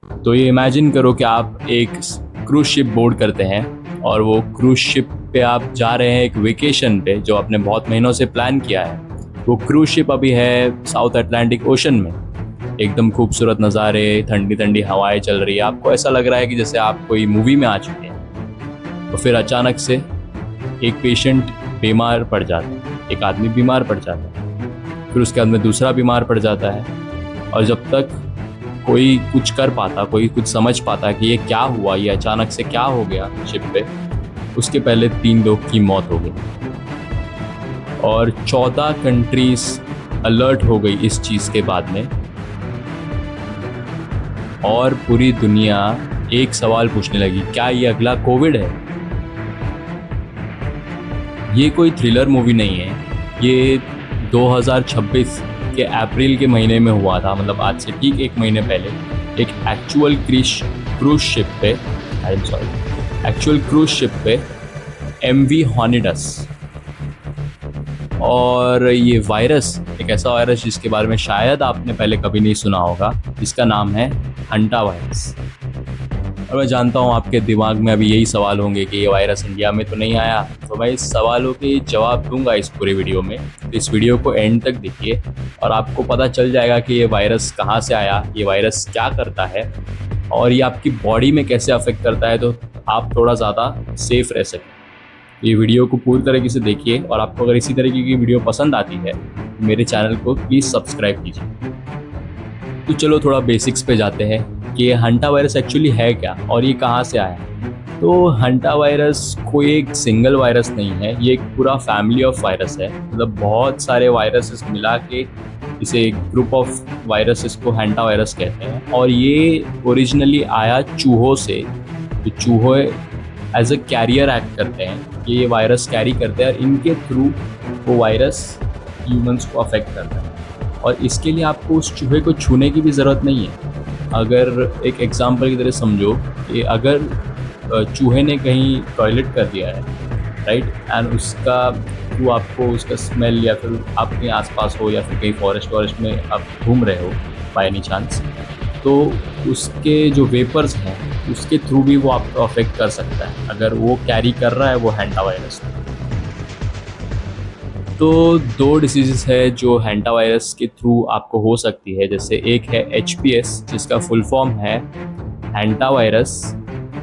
तो ये इमेजिन करो कि आप एक क्रूज शिप बोर्ड करते हैं और वो क्रूज शिप पे आप जा रहे हैं एक वेकेशन पे जो आपने बहुत महीनों से प्लान किया है। वो क्रूज शिप अभी है साउथ अटलांटिक ओशन में। एकदम खूबसूरत नज़ारे, ठंडी ठंडी हवाएं चल रही है, आपको ऐसा लग रहा है कि जैसे आप कोई मूवी में आ चुके हैं। तो फिर अचानक से एक पेशेंट बीमार पड़ जाता है, एक आदमी बीमार पड़ जाता है, फिर उसके बाद में दूसरा बीमार पड़ जाता है। और जब तक कोई कुछ कर पाता, कोई कुछ समझ पाता कि ये क्या हुआ, ये अचानक से क्या हो गया शिप पे, उसके पहले 3 लोग की मौत हो गई और 14 कंट्रीज अलर्ट हो गई इस चीज़ के बाद में। और पूरी दुनिया एक सवाल पूछने लगी, क्या ये अगला कोविड है? ये कोई थ्रिलर मूवी नहीं है, ये 2026 के अप्रैल के महीने में हुआ था, मतलब आज से ठीक 1 महीने पहले एक एक्चुअल क्रूज शिप पे, एक्चुअल क्रूज शिप पे MV हॉर्नेडस। और ये वायरस एक ऐसा वायरस जिसके बारे में शायद आपने पहले कभी नहीं सुना होगा, जिसका नाम है हंटा वायरस। और मैं जानता हूँ आपके दिमाग में अभी यही सवाल होंगे कि ये वायरस इंडिया में तो नहीं आया। तो मैं इस सवालों के जवाब दूंगा इस पूरे वीडियो में। तो इस वीडियो को एंड तक देखिए और आपको पता चल जाएगा कि ये वायरस कहाँ से आया, ये वायरस क्या करता है और ये आपकी बॉडी में कैसे अफेक्ट करता है, तो आप थोड़ा ज़्यादा सेफ रह सकें। ये वीडियो को पूरी तरीके से देखिए और आपको अगर इसी तरीके की वीडियो पसंद आती है तो मेरे चैनल को प्लीज़ सब्सक्राइब कीजिए। तो चलो थोड़ा बेसिक्स पे जाते हैं कि हंटा वायरस एक्चुअली है क्या और ये कहाँ से आया। तो हंटा वायरस कोई एक सिंगल वायरस नहीं है, ये एक पूरा फैमिली ऑफ वायरस है। मतलब बहुत सारे वायरसेस मिला के इसे एक ग्रुप ऑफ वायरसेस को हंटा वायरस कहते हैं। और ये ओरिजिनली आया चूहों से। तो चूहे एज अ कैरियर एक्ट करते हैं कि ये वायरस कैरी करते हैं और इनके थ्रू वो वायरस ह्यूमंस को अफेक्ट करता है। और इसके लिए आपको उस चूहे को छूने की भी ज़रूरत नहीं है। अगर एक एग्जांपल की तरह समझो कि अगर चूहे ने कहीं टॉयलेट कर दिया है, राइट, एंड उसका थ्रू आपको उसका स्मेल, या फिर आप कहीं आसपास हो या फिर कहीं फॉरेस्ट में आप घूम रहे हो बाय एनी चांस, तो उसके जो वेपर्स हैं उसके थ्रू भी वो आपको अफेक्ट कर सकता है अगर वो कैरी कर रहा है वो हैंटा वायरस। तो 2 डिसीज़ है जो हैंटा वायरस के थ्रू आपको हो सकती है। जैसे एक है HPS जिसका फुल फॉर्म है हैंटा वायरस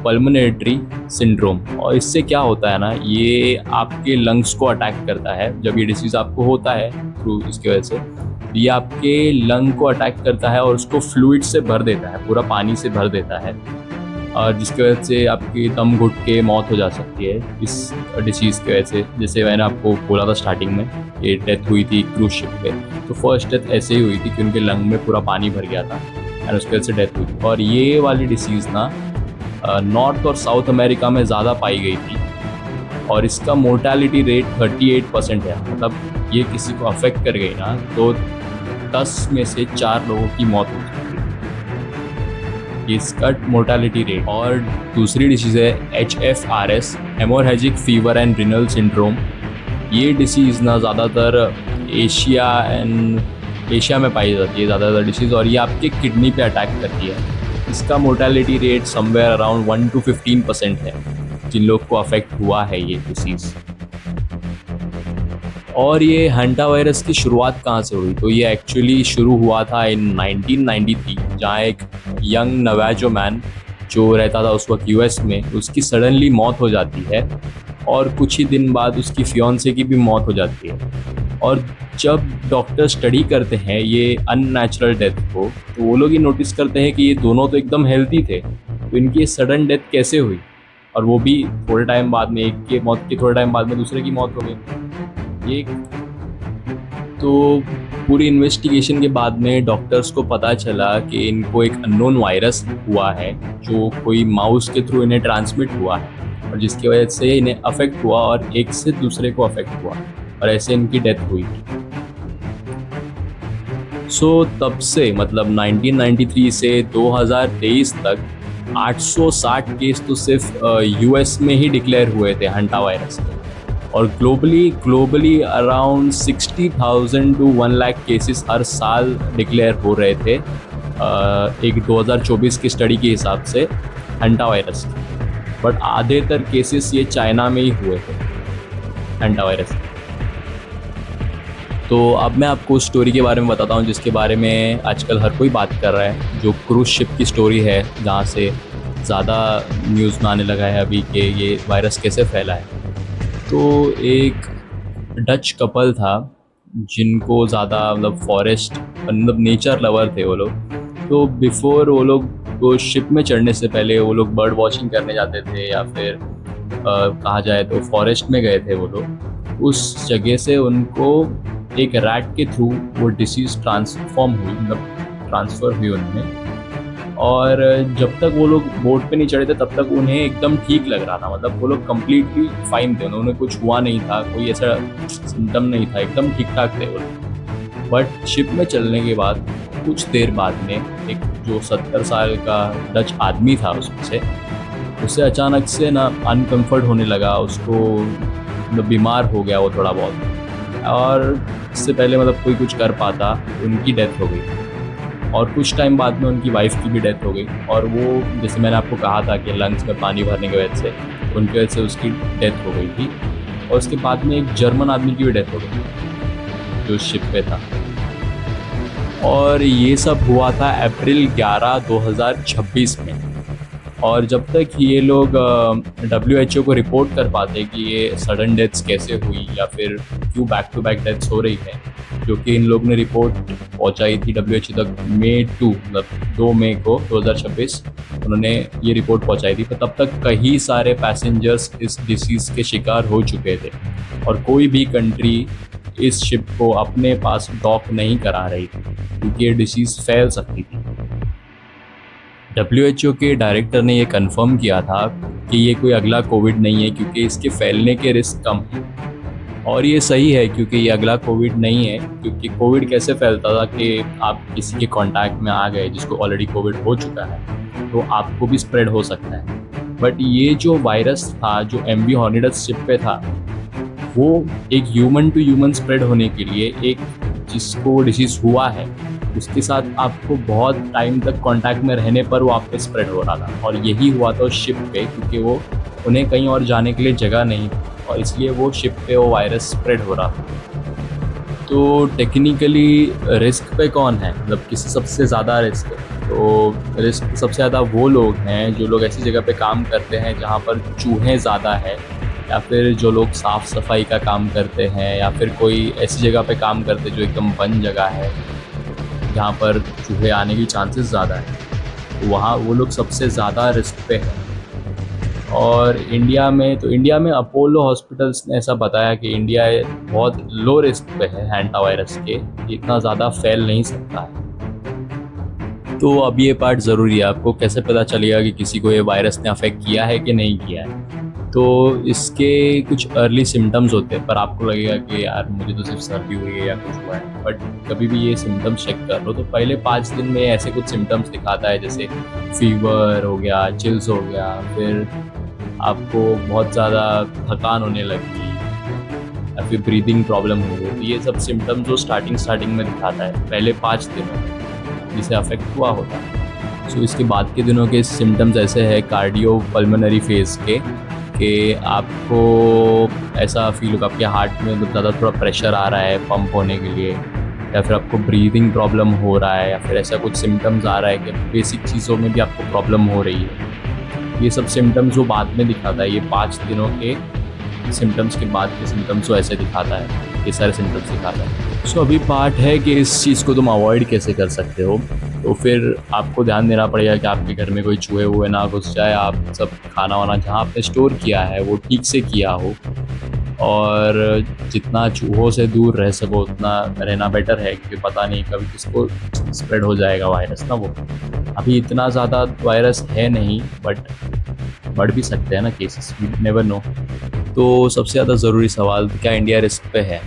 पल्मोनेटरी सिंड्रोम। और इससे क्या होता है ना, ये आपके लंग्स को अटैक करता है। जब ये डिसीज़ आपको होता है थ्रू इसकी वजह से, ये आपके लंग को अटैक करता है और उसको फ्लूइड से भर देता है, पूरा पानी से भर देता है, और जिसकी वजह से आपकी दम घुट के मौत हो जा सकती है इस डिसीज़ की वजह से। जैसे मैंने आपको बोला था स्टार्टिंग में, ये डेथ हुई थी क्रूज शिप पे, तो फर्स्ट डेथ ऐसे ही हुई थी कि उनके लंग में पूरा पानी भर गया था और उसकी वजह से डेथ हुई थी। और ये वाली डिसीज़ ना नॉर्थ और साउथ अमेरिका में ज़्यादा पाई गई थी और इसका मोर्टेलिटी रेट 38% है। मतलब ये किसी को अफेक्ट कर गई ना तो 10 में से 4 लोगों की मौत हो सकती है, इसका मोर्टेलिटी रेट। और दूसरी डिसीज़ है HFRS, haemorrhagic fever and renal syndrome. ये डिसीज़ ना ज़्यादातर एशिया में पाई जाती है ज़्यादातर डिसीज़, और ये आपके किडनी पे अटैक करती है। इसका mortality rate somewhere around 1 to 15% है जिन लोग को अफेक्ट हुआ है ये डिसीज़। और ये हंटा वायरस की शुरुआत कहाँ से हुई, तो ये एक्चुअली शुरू हुआ था इन 1993, जहाँ एक यंग नवाजो मैन जो रहता था उस वक्त US में, उसकी सडनली मौत हो जाती है और कुछ ही दिन बाद उसकी फियोंसे की भी मौत हो जाती है। और जब डॉक्टर स्टडी करते हैं ये अननेचुरल डेथ को, तो वो लोग ये नोटिस करते हैं कि ये दोनों तो एकदम हेल्दी थे, तो इनकी सडन डेथ कैसे हुई, और वो भी थोड़े टाइम बाद में, एक के मौत के थोड़े टाइम बाद में दूसरे की मौत हो गई। ये तो पूरी इन्वेस्टिगेशन के बाद में डॉक्टर्स को पता चला कि इनको एक अननोन वायरस हुआ है जो कोई माउस के थ्रू इन्हें ट्रांसमिट हुआ है और जिसकी वजह से इन्हें अफेक्ट हुआ और एक से दूसरे को अफेक्ट हुआ और ऐसे इनकी डेथ हुई। तब से मतलब 1993 से 2023 तक 860 केस तो सिर्फ US में ही डिक्लेयर हुए थे हंटा वायरस के, और globally around 60,000 to 1 lakh cases हर साल डिक्लेयर हो रहे थे एक 2024 की स्टडी के हिसाब से हंटा वायरस की, बट आधेतर केसेस ये चाइना में ही हुए थे हंटा वायरस के। तो अब मैं आपको उस स्टोरी के बारे में बताता हूँ जिसके बारे में आजकल हर कोई बात कर रहा है, जो क्रूज़ शिप की स्टोरी है, जहाँ से ज़्यादा न्यूज़ में आने लगा है अभी कि ये वायरस कैसे फैला है। तो एक डच कपल था जिनको ज़्यादा मतलब फॉरेस्ट मतलब नेचर लवर थे वो लोग। तो बिफोर वो लोग को शिप में चढ़ने से पहले वो लोग बर्ड वॉचिंग करने जाते थे, या फिर कहा जाए तो फॉरेस्ट में गए थे वो लोग। उस जगह से उनको एक रैट के थ्रू वो डिसीज़ ट्रांसफ़र हुई उनमें। और जब तक वो लोग बोट पे नहीं चढ़े थे तब तक उन्हें एकदम ठीक लग रहा था, मतलब वो लोग कम्प्लीटली फाइन थे, उन्हें कुछ हुआ नहीं था, कोई ऐसा सिम्टम नहीं था, एकदम ठीक ठाक थे वो लोग। बट शिप में चलने के बाद कुछ देर बाद में एक जो 70 साल का डच आदमी था उसमें से, उससे अचानक से ना अनकम्फर्ट होने लगा, उसको मतलब बीमार हो गया वो थोड़ा बहुत, और इससे पहले मतलब कोई कुछ कर पाता, उनकी डेथ हो गई। और कुछ टाइम बाद में उनकी वाइफ की भी डेथ हो गई, और वो जैसे मैंने आपको कहा था कि लंग्स में पानी भरने की वजह से, उनकी वजह से उसकी डेथ हो गई थी। और उसके बाद में एक जर्मन आदमी की भी डेथ हो गई जो शिप पे था। और ये सब हुआ था अप्रैल 11, 2026 में। और जब तक ये लोग WHO को रिपोर्ट कर पाते कि ये सडन डेथ्स कैसे हुई या फिर क्यों बैक टू बैक डेथ्स हो रही है, जो कि इन लोग ने रिपोर्ट पहुंचाई थी WHO तक May 2 मतलब 2 मई को 2026 उन्होंने ये रिपोर्ट पहुंचाई थी। तो तब तक कई सारे पैसेंजर्स इस डिसीज़ के शिकार हो चुके थे, और कोई भी कंट्री इस शिप को अपने पास डॉक नहीं करा रही थी क्योंकि ये डिसीज़ फैल सकती थी। WHO के डायरेक्टर ने ये कंफर्म किया था कि ये कोई अगला कोविड नहीं है, क्योंकि इसके फैलने के रिस्क कम हैं। और ये सही है, क्योंकि ये अगला कोविड नहीं है, क्योंकि कोविड कैसे फैलता था कि आप किसी के कांटेक्ट में आ गए जिसको ऑलरेडी कोविड हो चुका है तो आपको भी स्प्रेड हो सकता है। बट ये जो वायरस था जो MV हॉर्निडस शिप पे था, वो एक ह्यूमन टू ह्यूमन स्प्रेड होने के लिए, एक जिसको डिसीज़ हुआ है उसके साथ आपको बहुत टाइम तक कांटेक्ट में रहने पर वो आप पे स्प्रेड हो रहा था। और यही हुआ था उस शिप पे, क्योंकि वो उन्हें कहीं और जाने के लिए जगह नहीं थी, और इसलिए वो शिप पे वो वायरस स्प्रेड हो रहा था। तो टेक्निकली रिस्क पे कौन है, मतलब किसी सबसे ज़्यादा रिस्क है? तो रिस्क सबसे ज़्यादा वो लोग हैं जो लोग ऐसी जगह पे काम करते हैं जहाँ पर चूहे ज़्यादा है, या फिर जो लोग साफ़ सफाई का काम करते हैं, या फिर कोई ऐसी जगह पे काम करते हैं जो एकदम बंद जगह है जहाँ पर चूहे आने की चांसेस ज़्यादा है, तो वहाँ वो लोग सबसे ज़्यादा रिस्क पे हैं। और इंडिया में अपोलो हॉस्पिटल्स ने ऐसा बताया कि इंडिया बहुत लो रिस्क पे है हैंटा वायरस के, इतना ज़्यादा फैल नहीं सकता है। तो अब ये पार्ट ज़रूरी है, आपको कैसे पता चलेगा कि किसी को ये वायरस ने अफेक्ट किया है कि नहीं किया है? तो इसके कुछ अर्ली सिम्टम्स होते हैं, पर आपको लगेगा कि यार मुझे तो सिर्फ सर्दी हुई है या कुछ हुआ है। बट कभी भी ये सिम्टम्स चेक कर लो तो पहले 5 दिन में ऐसे कुछ सिम्टम्स दिखाता है, जैसे फीवर हो गया, चिल्स हो गया, फिर आपको बहुत ज़्यादा थकान होने लगी, या फिर ब्रीदिंग प्रॉब्लम हो गई। तो ये सब सिम्टम्स जो स्टार्टिंग में दिखाता है पहले 5 दिनों में जिसे अफेक्ट हुआ होता है। सो इसके बाद के दिनों के सिम्टम्स ऐसे है कार्डियो पल्मोनरी फेज़ के, कि आपको ऐसा फील होगा आपके हार्ट में मतलब ज़्यादा थोड़ा प्रेशर आ रहा है पंप होने के लिए, या फिर आपको ब्रीदिंग प्रॉब्लम हो रहा है, या फिर ऐसा कुछ सिम्टम्स आ रहा है कि बेसिक चीज़ों में भी आपको प्रॉब्लम हो रही है। ये सब सिम्टम्स वो बाद में दिखाता है, ये 5 दिनों के सिम्टम्स के बाद के सिम्टम्स वो ऐसे दिखाता है, ये सारे सिम्टम्स दिखाता है। सो अभी पार्ट है कि इस चीज़ को तुम अवॉइड कैसे कर सकते हो। तो फिर आपको ध्यान देना पड़ेगा कि आपके घर में कोई चूहे हुए ना घुस जाए, आप सब खाना वाना जहाँ आपने स्टोर किया है वो ठीक से किया हो, और जितना चूहों से दूर रह सको उतना रहना बेटर है, क्योंकि पता नहीं कभी किसको स्प्रेड हो जाएगा वायरस ना। वो अभी इतना ज़्यादा वायरस है नहीं, बट बढ़ भी सकते हैं ना केसेस, वी नेवर नो। तो सबसे ज़्यादा ज़रूरी सवाल, क्या इंडिया रिस्क पे है?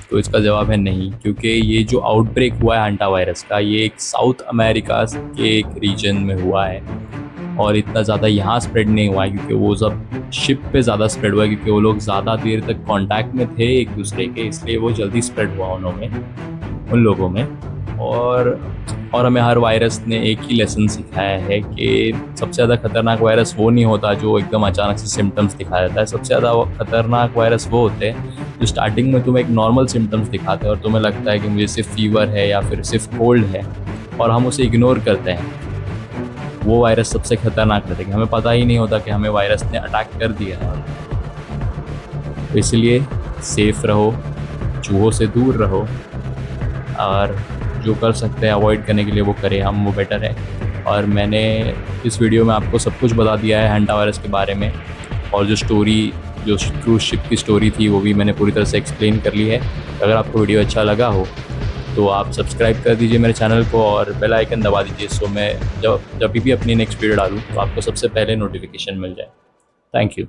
तो इसका जवाब है नहीं, क्योंकि ये जो आउटब्रेक हुआ है हंटा वायरस का, ये एक साउथ अमेरिका के एक रीजन में हुआ है, और इतना ज़्यादा यहाँ स्प्रेड नहीं हुआ है क्योंकि वो सब शिप पे ज़्यादा स्प्रेड हुआ है, क्योंकि वो लोग ज़्यादा देर तक कांटेक्ट में थे एक दूसरे के, इसलिए वो जल्दी स्प्रेड हुआ उन लोगों में। और हमें हर वायरस ने एक ही लेसन सिखाया है कि सबसे ज़्यादा खतरनाक वायरस वो नहीं होता जो एकदम अचानक से सिम्टम्स दिखा देता है। सबसे ज़्यादा खतरनाक वायरस वो होते हैं जो स्टार्टिंग में तुम्हें एक नॉर्मल सिम्टम्स दिखाते हैं और तुम्हें लगता है कि मुझे सिर्फ फीवर है या फिर सिर्फ कोल्ड है और हम उसे इग्नोर करते हैं। वो वायरस सबसे खतरनाक रहता है, हमें पता ही नहीं होता कि हमें वायरस ने अटैक कर दिया है। तो इसलिए सेफ रहो, चूहों से दूर रहो और जो कर सकते हैं अवॉइड करने के लिए वो करें हम, वो बेटर है। और मैंने इस वीडियो में आपको सब कुछ बता दिया है हैंटा वायरस के बारे में, और जो क्रूज शिप की स्टोरी थी वो भी मैंने पूरी तरह से एक्सप्लेन कर ली है। अगर आपको वीडियो अच्छा लगा हो तो आप सब्सक्राइब कर दीजिए मेरे चैनल को और बेल आइकन दबा दीजिए, सो मैं जब भी अपनी नेक्स्ट वीडियो डालूँ तो आपको सबसे पहले नोटिफिकेशन मिल जाए। Thank you.